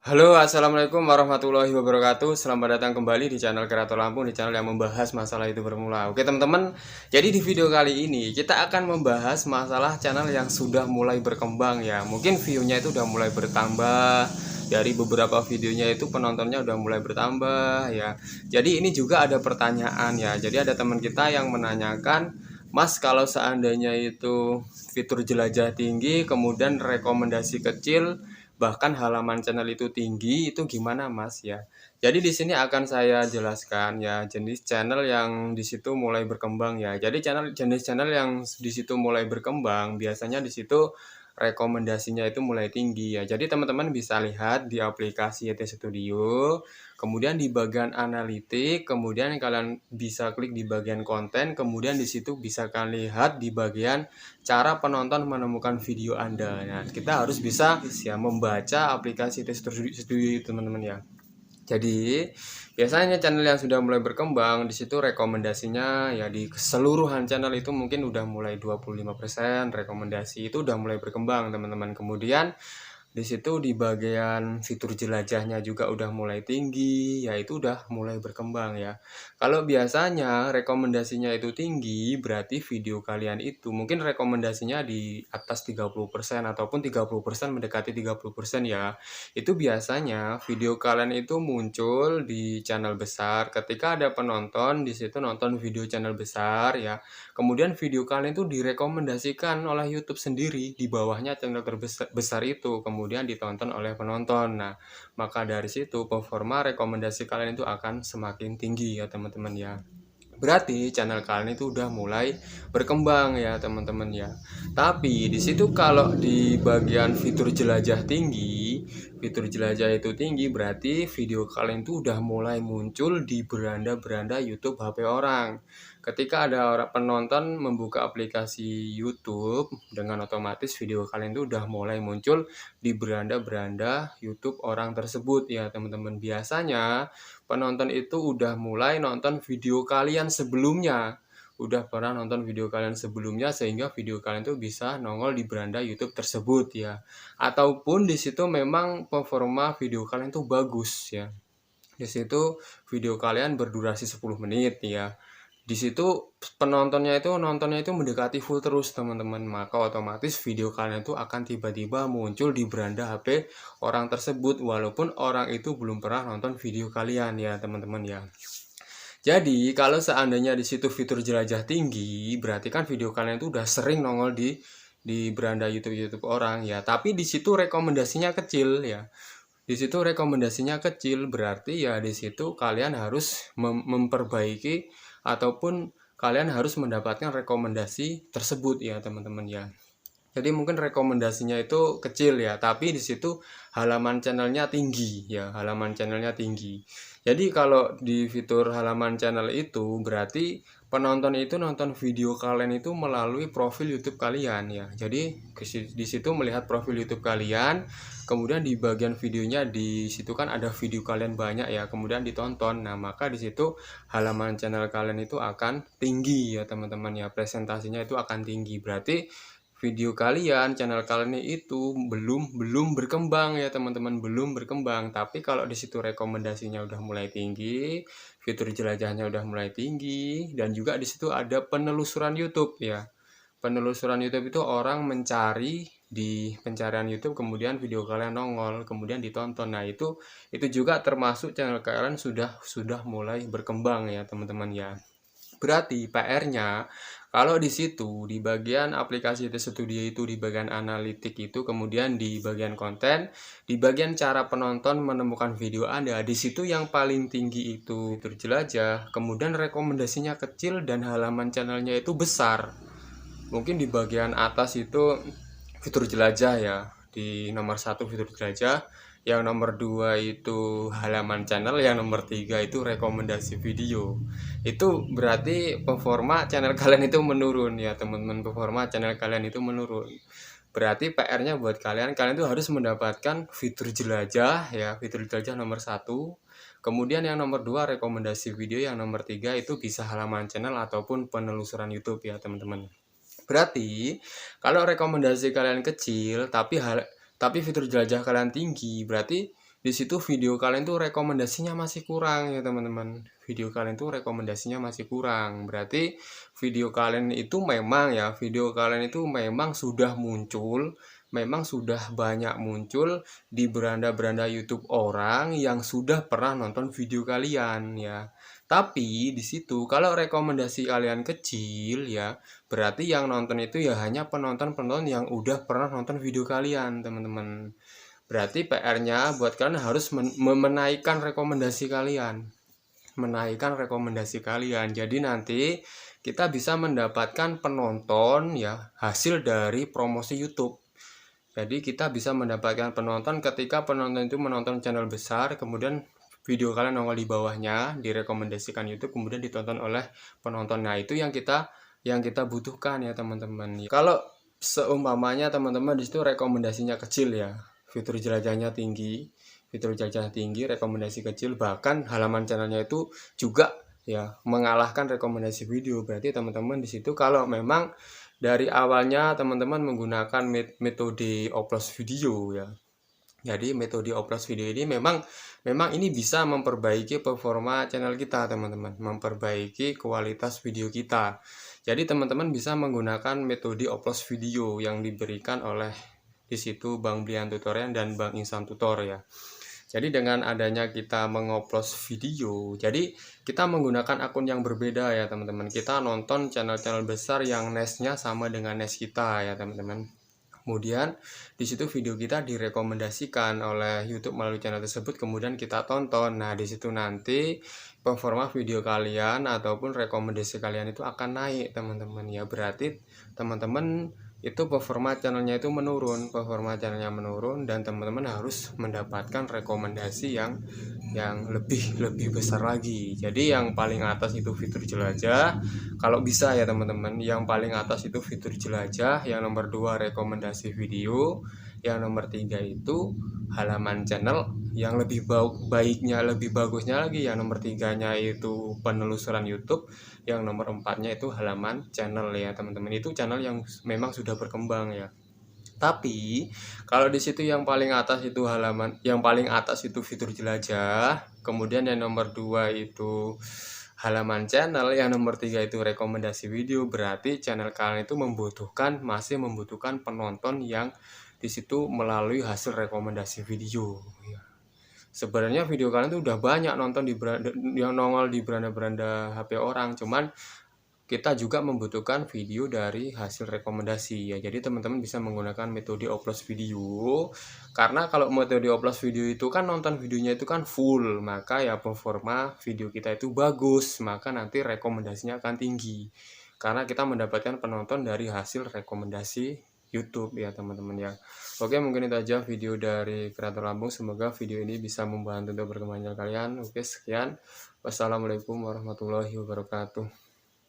Halo, assalamualaikum warahmatullahi wabarakatuh. Selamat datang kembali di channel Kreator Lampung, di channel yang membahas masalah itu bermula. Oke teman-teman, jadi di video kali ini kita akan membahas masalah channel yang sudah mulai berkembang ya. Mungkin view-nya itu udah mulai bertambah, dari beberapa videonya itu penontonnya udah mulai bertambah ya. Jadi ini juga ada pertanyaan ya. Jadi ada teman kita yang menanyakan, Mas, kalau seandainya itu fitur jelajah tinggi, kemudian rekomendasi kecil, bahkan halaman channel itu tinggi, itu gimana Mas ya? Jadi di sini akan saya jelaskan ya jenis channel yang di situ mulai berkembang ya. Jadi jenis channel yang di situ mulai berkembang biasanya di situ rekomendasinya itu mulai tinggi ya. Jadi teman-teman bisa lihat di aplikasi YT Studio, kemudian di bagian analitik, kemudian kalian bisa klik di bagian konten, kemudian di situ bisa kalian lihat di bagian cara penonton menemukan video Anda. Nah, kita harus bisa ya membaca aplikasi YT Studio teman-teman ya. Jadi, biasanya channel yang sudah mulai berkembang di situ rekomendasinya ya di keseluruhan channel itu mungkin udah mulai 25% rekomendasi itu udah mulai berkembang, teman-teman. Kemudian di situ di bagian fitur jelajahnya juga udah mulai tinggi, ya itu udah mulai berkembang ya. Kalau biasanya rekomendasinya itu tinggi, berarti video kalian itu mungkin rekomendasinya di atas 30% ataupun 30% mendekati 30% ya. Itu biasanya video kalian itu muncul di channel besar. Ketika ada penonton di situ nonton video channel besar ya. Kemudian video kalian itu direkomendasikan oleh YouTube sendiri di bawahnya channel terbesar itu, kemudian ditonton oleh penonton. Nah, maka dari situ performa rekomendasi kalian itu akan semakin tinggi ya teman-teman ya. Berarti channel kalian itu udah mulai berkembang ya teman-teman ya. Tapi di situ kalau di bagian fitur jelajah tinggi, fitur jelajah itu tinggi berarti video kalian itu udah mulai muncul di beranda-beranda YouTube HP orang. Ketika ada orang penonton membuka aplikasi YouTube, dengan otomatis video kalian itu udah mulai muncul di beranda-beranda YouTube orang tersebut ya teman-teman. Biasanya penonton itu udah mulai nonton video kalian sebelumnya. Udah pernah nonton video kalian sebelumnya sehingga video kalian tuh bisa nongol di beranda YouTube tersebut ya. Ataupun di situ memang performa video kalian tuh bagus ya. Di situ video kalian berdurasi 10 menit ya. Di situ penontonnya itu nontonnya itu mendekati full terus teman-teman, maka otomatis video kalian itu akan tiba-tiba muncul di beranda HP orang tersebut walaupun orang itu belum pernah nonton video kalian ya teman-teman ya. Jadi kalau seandainya di situ fitur jelajah tinggi, berarti kan video kalian itu udah sering nongol di beranda YouTube orang ya. Tapi di situ rekomendasinya kecil ya. Di situ rekomendasinya kecil berarti ya di situ kalian harus memperbaiki ataupun kalian harus mendapatkan rekomendasi tersebut ya teman-teman ya. Jadi mungkin rekomendasinya itu kecil ya, tapi di situ halaman channelnya tinggi ya, halaman channelnya tinggi. Jadi kalau di fitur halaman channel itu berarti penonton itu nonton video kalian itu melalui profil YouTube kalian ya. Jadi di situ melihat profil YouTube kalian, kemudian di bagian videonya di situ kan ada video kalian banyak ya, kemudian ditonton. Nah, maka di situ halaman channel kalian itu akan tinggi ya teman-teman ya, presentasinya itu akan tinggi. Berarti video kalian, channel kalian itu belum berkembang ya teman-teman, belum berkembang. Tapi kalau di situ rekomendasinya udah mulai tinggi, fitur jelajahnya udah mulai tinggi, dan juga di situ ada penelusuran YouTube ya. Penelusuran YouTube itu orang mencari di pencarian YouTube, kemudian video kalian nongol, kemudian ditonton. Nah, itu juga termasuk channel kalian sudah mulai berkembang ya teman-teman ya. Berarti PR-nya kalau di situ di bagian aplikasi YT Studio itu di bagian analitik itu, kemudian di bagian konten, di bagian cara penonton menemukan video Anda, di situ yang paling tinggi itu fitur jelajah, kemudian rekomendasinya kecil dan halaman channelnya itu besar. Mungkin di bagian atas itu fitur jelajah ya, di nomor 1 fitur jelajah, yang nomor 2 itu halaman channel, yang nomor 3 itu rekomendasi video. Itu berarti performa channel kalian itu menurun ya teman-teman, performa channel kalian itu menurun. Berarti PR-nya buat kalian tuh harus mendapatkan fitur jelajah ya, fitur jelajah nomor 1. Kemudian yang nomor 2 rekomendasi video, yang nomor 3 itu bisa halaman channel ataupun penelusuran YouTube ya teman-teman. Berarti kalau rekomendasi kalian kecil tapi fitur jelajah kalian tinggi, berarti di situ video kalian tuh rekomendasinya masih kurang ya teman-teman. Video kalian tuh rekomendasinya masih kurang. Berarti video kalian itu memang sudah muncul, memang sudah banyak muncul di beranda-beranda YouTube orang yang sudah pernah nonton video kalian ya. Tapi di situ kalau rekomendasi kalian kecil ya, berarti yang nonton itu ya hanya penonton-penonton yang udah pernah nonton video kalian, teman-teman. Berarti PR-nya buat kalian harus menaikkan rekomendasi kalian. Menaikkan rekomendasi kalian. Jadi nanti kita bisa mendapatkan penonton ya, hasil dari promosi YouTube. Jadi kita bisa mendapatkan penonton ketika penonton itu menonton channel besar, kemudian video kalian nongol di bawahnya, direkomendasikan YouTube, kemudian ditonton oleh penonton. Nah, itu yang kita butuhkan ya, teman-teman. Kalau seumpamanya teman-teman di situ rekomendasinya kecil ya, fitur jelajahnya tinggi, rekomendasi kecil, bahkan halaman channelnya itu juga ya mengalahkan rekomendasi video. Berarti teman-teman di situ kalau memang dari awalnya teman-teman menggunakan metode oplos video ya. Jadi metode oplos video ini memang ini bisa memperbaiki performa channel kita, teman-teman, memperbaiki kualitas video kita. Jadi teman-teman bisa menggunakan metode oplos video yang diberikan oleh di situ Bang Brian Tutorial dan Bang Insan Tutor ya. Jadi dengan adanya kita mengupload video, jadi kita menggunakan akun yang berbeda ya teman-teman. Kita nonton channel-channel besar yang NES-nya sama dengan NES kita ya teman-teman. Kemudian di situ video kita direkomendasikan oleh YouTube melalui channel tersebut, kemudian kita tonton. Nah, di situ nanti performa video kalian ataupun rekomendasi kalian itu akan naik, teman-teman ya. Berarti teman-teman itu performa channelnya menurun dan teman-teman harus mendapatkan rekomendasi yang lebih besar lagi. Jadi yang paling atas itu fitur jelajah, kalau bisa ya teman-teman, yang paling atas itu fitur jelajah, yang nomor 2 rekomendasi video, yang nomor 3 itu halaman channel, yang lebih bagusnya lagi yang nomor 3-nya itu penelusuran YouTube, yang nomor 4-nya itu halaman channel ya teman-teman. Itu channel yang memang sudah berkembang ya. Tapi kalau di situ yang paling atas itu fitur jelajah, kemudian yang nomor 2 itu halaman channel, yang nomor 3 itu rekomendasi video, berarti channel kalian itu masih membutuhkan penonton yang di situ melalui hasil rekomendasi video ya. Sebenarnya video kalian tuh udah banyak nonton yang nongol di beranda-beranda HP orang, cuman kita juga membutuhkan video dari hasil rekomendasi ya. Jadi teman-teman bisa menggunakan metode upload video, karena kalau metode upload video itu kan nonton videonya itu kan full, maka ya performa video kita itu bagus, maka nanti rekomendasinya akan tinggi karena kita mendapatkan penonton dari hasil rekomendasi YouTube ya teman-teman ya. Oke, mungkin itu aja video dari Kreator Lampung. Semoga video ini bisa membantu untuk perkembangan kalian. Oke, sekian. Wassalamualaikum warahmatullahi wabarakatuh.